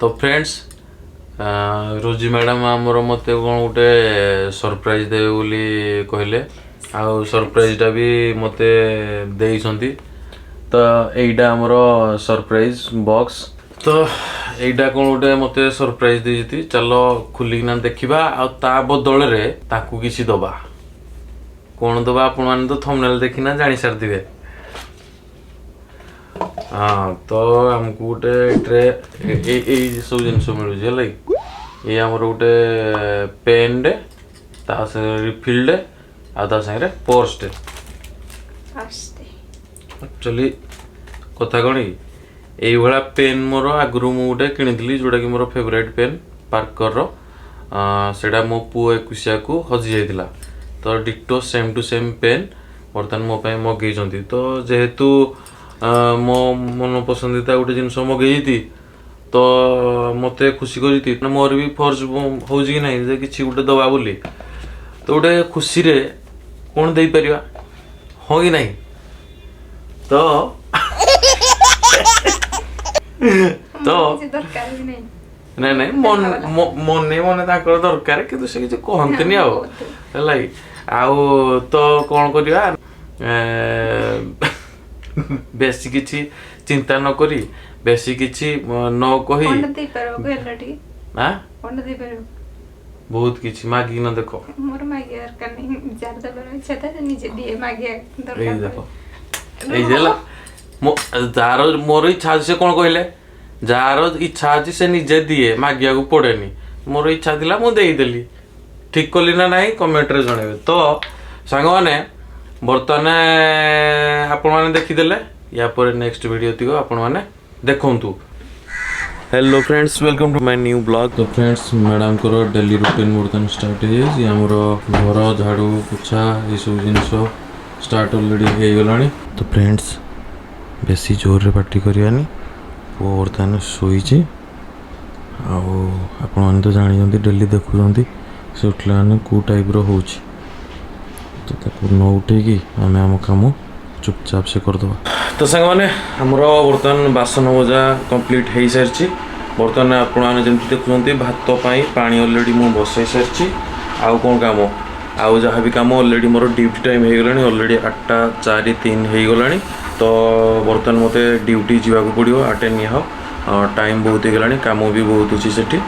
तो फ्रेंड्स रोजी मैडम आमर मत कौन गोटे सरप्राइज देवे बोली कहले आउ सरप्राइजटा भी मते देइछंती तो एइटा हमर सरप्राइज बॉक्स तो एइटा कौन गोटे मते सरप्राइज देइछती चलो खुलिकिना देखिबा आ ता बदल रे ताकू किछि दबा कौन दबा आपण माने तो थंबनेल देखिना जानि सारथिबे। हाँ तो हमको गोटे ट्रे सब जिनस मिलूँ है ये आमर गोटे पेन डे ता रिफिल डे आ सागे पर्स डे एक्चुअली कथा कौन यही भाया पेन मोर आगु मुझे किनी जोटा कि मोर फेवरेट पेन पार्कर सेटा मो पुओ 21 को हजि जाइला तो डिक्टो सेम टू सेम पेन बर्तमान मो मगेई तो जेहेतु मो मन पसंदीदा गोटे जिनस मगेई तो मते खुशी करी मोर भी फर्ज हो कि नहीं कि गोटे दबा बोली तो गोटे खुशी रे कौन दे परिया हाँ कि नहीं तो तो नहीं नहीं मन मन मन दरकार कि से किसी कहते आउ तो कौन करवा बेसी किछि चिंता न करी बेसी किछि न कही बहुत किछि मागी न देखो मोर मागी दरकार नहीं जार दबर इच्छा था निजे दिए मागी दरकार ए देखो ए जेला जार मोर इच्छा से कोन कहले जार इच्छा अछि से निजे दिए मागिया को पड़ेनी मोर इच्छा थिला मु देई देली ठीक कली ना नहीं कमेंट रे जणेबे तो सांग माने बर्तमान आपण माने देखिदेले या पर नेक्स्ट वीडियो तिको आपण माने देखंतु। Hello friends welcome to my new blog. तो फ्रेंड्स मैडम को डेली रूटीन बर्तमान स्टार्ट है हमर घर झाड़ू पोछा ये सब जिनस स्टार्ट ऑलरेडी हो गलानी। तो फ्रेंड्स बेसी जोर रे पार्टी करियानी वो बर्तमान सोईची आपण माने तो जानि डेली देखुछंती से उठला ने को टाइप रो होची तो ताको न उठेगी आम आम कम चुपचाप से करदे। तो सांग मैंने आमर बर्तमान बासन मजा कंप्लीट हो सारी बर्तमान आपने जमी देखुं भात पानी ऑलरेडी मु बसई सारी आउ कौन कम आउ जहाँ भी कम ऑलरेडी मोर ड्यूटी टाइम हो गलानी ऑलरेडी 8:04 हो गलानी तो बर्तमान मते ड्यूटी जावाक पड़ो अटेंड हो टाइम बहुत हो गलानी काम भी बहुत अच्छी सेठी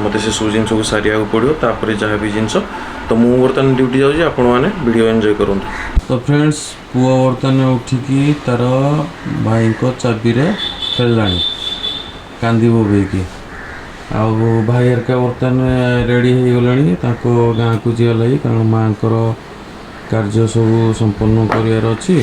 मत से सब जिन सारिया पड़ो तापर जहाँ भी जिनस तो मु बर्तमान ड्यूटी जाऊँगी आपण मैंने वीडियो एंजॉय करूँ। तो फ्रेंड्स पुआ बर्तमान उठिकी तार भाई को चाबी रे खेलानी कांदी बोबेकी आउ भाई हरका बर्तमान रेडी हो गलानी ताको गाँ को जीवा लगी कारण माँ कार्य सब संपन्न करार अच्छी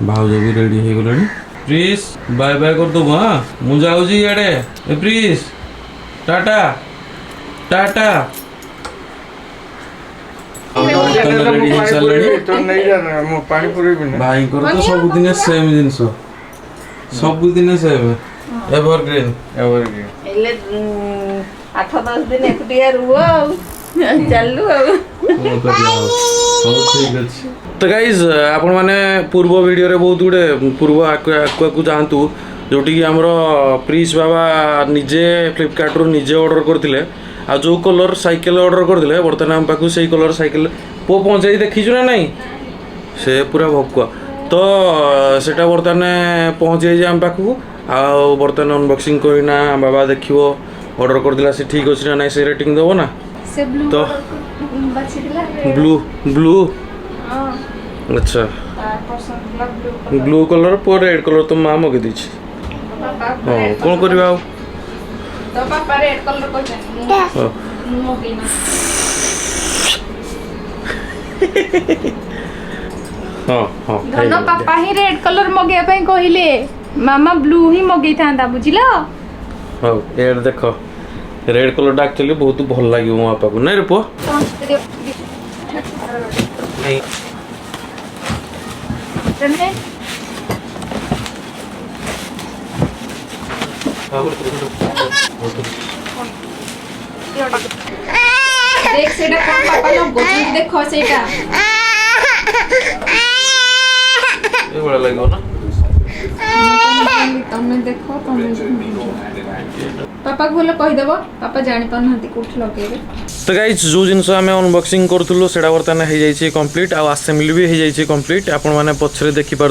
भाउज भी रेडी हो गलानी। प्लीज बाय बाय कर दो हाँ मु जाऊँगी इे प्लीज टाटा टाटा भाई को तो सबुदिन सेम जिनस सबुदिन सेम एवरग्रीन एले 8-10 दिन एकुटिया रुओ चलू तो गाइज आपण माने पूर्व वीडियो रे बहुत गुडे पूर्व आकुआ को जानतु जोटी कि हमरो प्रिंस बाबा निजे फ्लिपकार्ट रो निजे ऑर्डर करथिले आ जो कलर साइकिल ऑर्डर करथिले बर्तमान हम पाकु सेही कलर साइकिल पो पहुंचाई देखिछु ना नहीं से पूरा भकुआ तो सेटा बर्तमान पहुंचाई जे हम पाकु आ बर्तमान अनबॉक्सिंग करिना बाबा देखिवो ऑर्डर करथिला से ठीक अछि ना नहीं से रेटिंग देबो ना से ब्लू तो बचिदिला ब्लू ब्लू हां अच्छा पसंद ब्लू कलर पर रेड कलर तो मां मगे दीछि हां कोन करबा तो पापा रेड कलर को हां मगेना हां हां दोनों पापा ही रेड कलर मगे पे कहिले मामा ब्लू ही मगे थांदा बुझिलो हां एड देखो रेड कलर एक्चुअली बहुत भल लागियो मो पापा को नै रे पो नहीं चले देख सेटा कोन पापा लो गोची देखो सेटा ये बड़ा लागो ना तमें देखो तमें पापा को बोलो कहीदेव पापा जानी पाना कौट लगे तो गाइज जो जिनस आम अनबॉक्सिंग करूँ से बर्तमान हो जाए कम्प्लीट आउ आसेम्बली भी हो जाए कम्प्लीट आपण मैंने पछरे देखिपे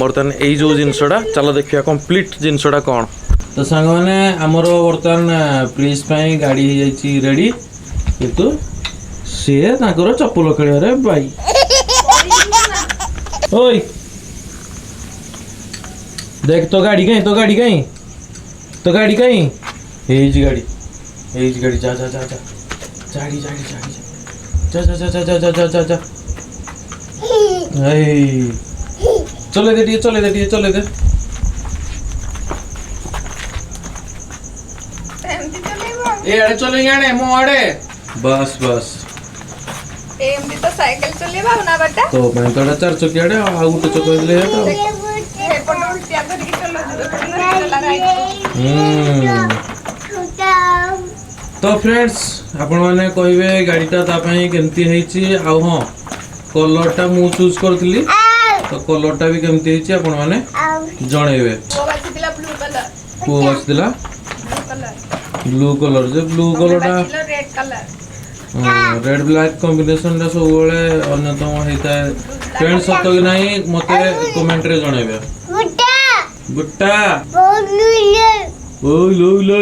बर्तमान यही जो जिनसटा चलो देखिए कम्प्लीट जिनसटा कौन तो सांग मैंने आमर बर्तमान प्रिंस गाड़ी हो जाए रेडी कितु सी चप्पल खेल बाई ओई देख तो गाड़ी कहीं गाड़ी कहीं गाड़ी जा जा जा जा जाड़ी जाड़ी जाड़ी जा जा जा जा जा जा जा जा चले दे चले दे ए अड़े चले आड़े मो आड़े बस बस एमडी तो साइकिल चलेबा ना बेटा तो मैं तो चार चक्की आड़े आ गुटे चक्की ले तो एपट उल्टिया करके चलो लगाई तो फ्रेंड्स आपण माने कहबे गाड़ीटा ता पई केमती हेची आ हां कलरटा मु चूज करथली तो कलरटा भी केमती हेची आपण माने जणेबे वो बाकी दिला ब्लू कलर को बस दिला ब्लू कलर ब्लू कलरटा red colour red black combination रे सब बेले अन्यतम हेता है फ्रेंड्स सत कि नहीं मते कमेंट रे जणेबे बुट्टा ओय लो लो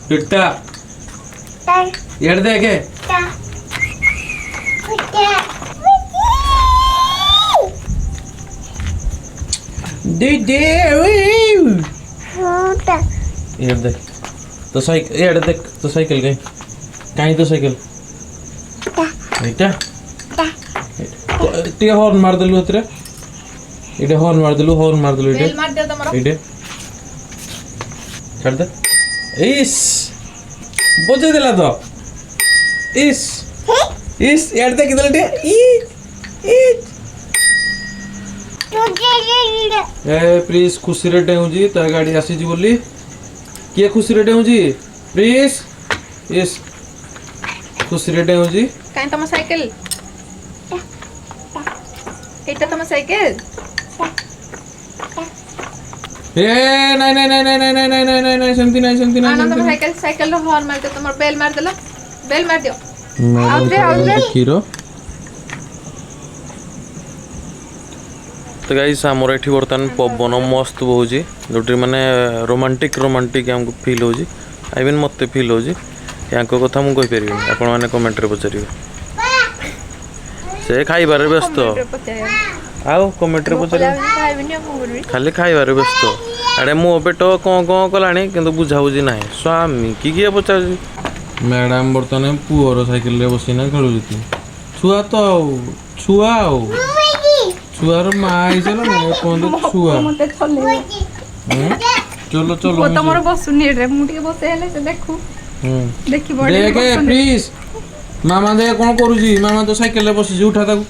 टिट्टा यार देखे दे दे यार देख तो साइकिल यार देख तो साइकिल गई कहीं तो साइकिल टे हॉर्न मार देलु एतरे इडे हॉर्न मार देलु इडे मार दे तमरो इडे कर दे इस बजे दिला तो इस यार देख इधर टे ए प्लीज खुशी रे डेउ जी ता गाड़ी आसी जी बोली के खुशी रे डेउ जी प्लीज इस खुशी रे डेउ जी काई तम साइकिल एटा तम साइकिल ए नहीं नहीं नहीं नहीं नहीं नहीं नहीं नहीं नहीं सेमती नहीं आनंद साइकिल साइकिल रो हॉर्न मार दे तमर बेल मार देला बेल मार दियो मैं खीरो तो गाइस हमर एठी बर्तन पवन मस्त बहुजी जोटी माने रोमांटिक हमको फील होजी आई मीन मते फील होजी यांको कथा मु कहि परिबे आपण माने कमेंट रे पचरिबे से खाइबार व्यस्त आओ कमेंट रे पचरिबे खाली खाइबार व्यस्त अरे मो पेट कौन कलानी किंतु बुझा बुझी ना स्वामी किए पचार मैडम बर्तमान पुअर साइकिल रे बसिना खेलुती छुआ तो छुआ छुआर माई चलो ना कोन छुआ मते चले चलो चलो वो तमरो बसुनी रे मु ଟିକେ बसे हेले से देखू देखि बड़े देखे प्लीज मामा दे कोन करूजी मामा तो साइकिल रे बसी उठा ताकू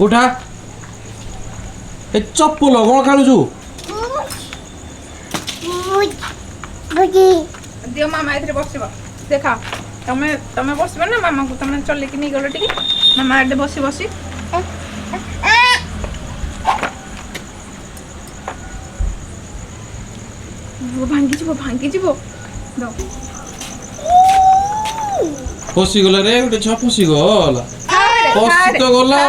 उठा ए चप्पल कोन खालुजु दियो मामा इधर बसिबा देखा तमे बसिबा ना मामा को तमे चले कि नहीं गलो टिके मामा इधर बसी वो भांगी जीवो दो फसी गला रे उठे छ फसी गला फसी तो गला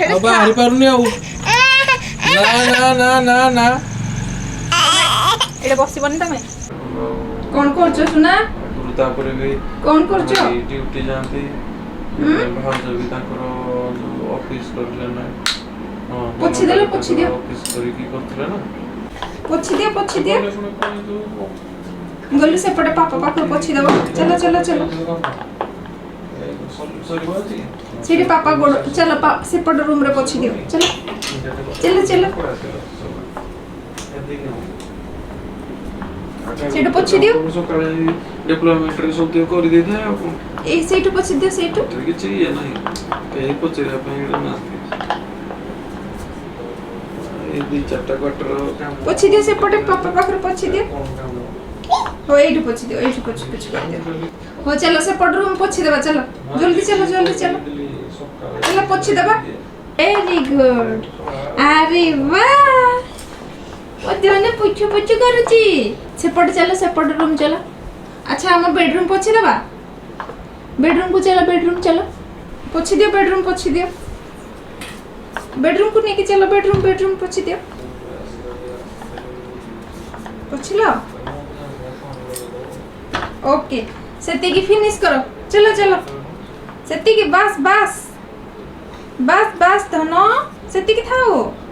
आ बाहरी पारुनी आ ना ना ना ना ना एडे बसिबनी तमे कोन करछो सुना गुरुता पर गई कोन करछो ड्यूटी जानती बाहर जब ताकर ऑफिस करले ना हां पोछि दियो ऑफिस करी की करथले ना पोछि दियो गोलू से पड़े पापा पाखर पोछि देबो चलो चलो चलो सीढ़ी पापा गोड़ चलो से पड़ रूम रे पोछि दियो चलो चलो सेटू पोछि दियो सकाळे डिप्लोमेंट रे सब दियो करि दे था ए सेटू पोछि दियो सेटू କିଛି ଇଏ ନାହିଁ କେହି ପଚାରିବା ପାଇଁ ଏଇଟା ନାହାନ୍ତି ଏଇ ଦୁଇ ଚାରିଟା କ୍ୱାର୍ଟର କାମ पोछि दियो से पड़े पापा पाखर पोछि दियो हो एटू पोछि दियो एटू पोछि दियो हो चलो से पड़ रूम पोछि देबा चलो जल्दी चलो चलो पोछि देबा वेरी गुड अरे वाह ओ देने पुछु पुछु करूची सेपट चलो सेपट रूम चलो अच्छा हम बेडरूम पोछी देबा बेडरूम को चलो पोछी दियो बेडरूम पोछी दियो बेडरूम को लेके चलो बेडरूम पोछी दियो पोछिलो ओके सेती की फिनिश करो चलो सेती की बस धनो सेती की थाओ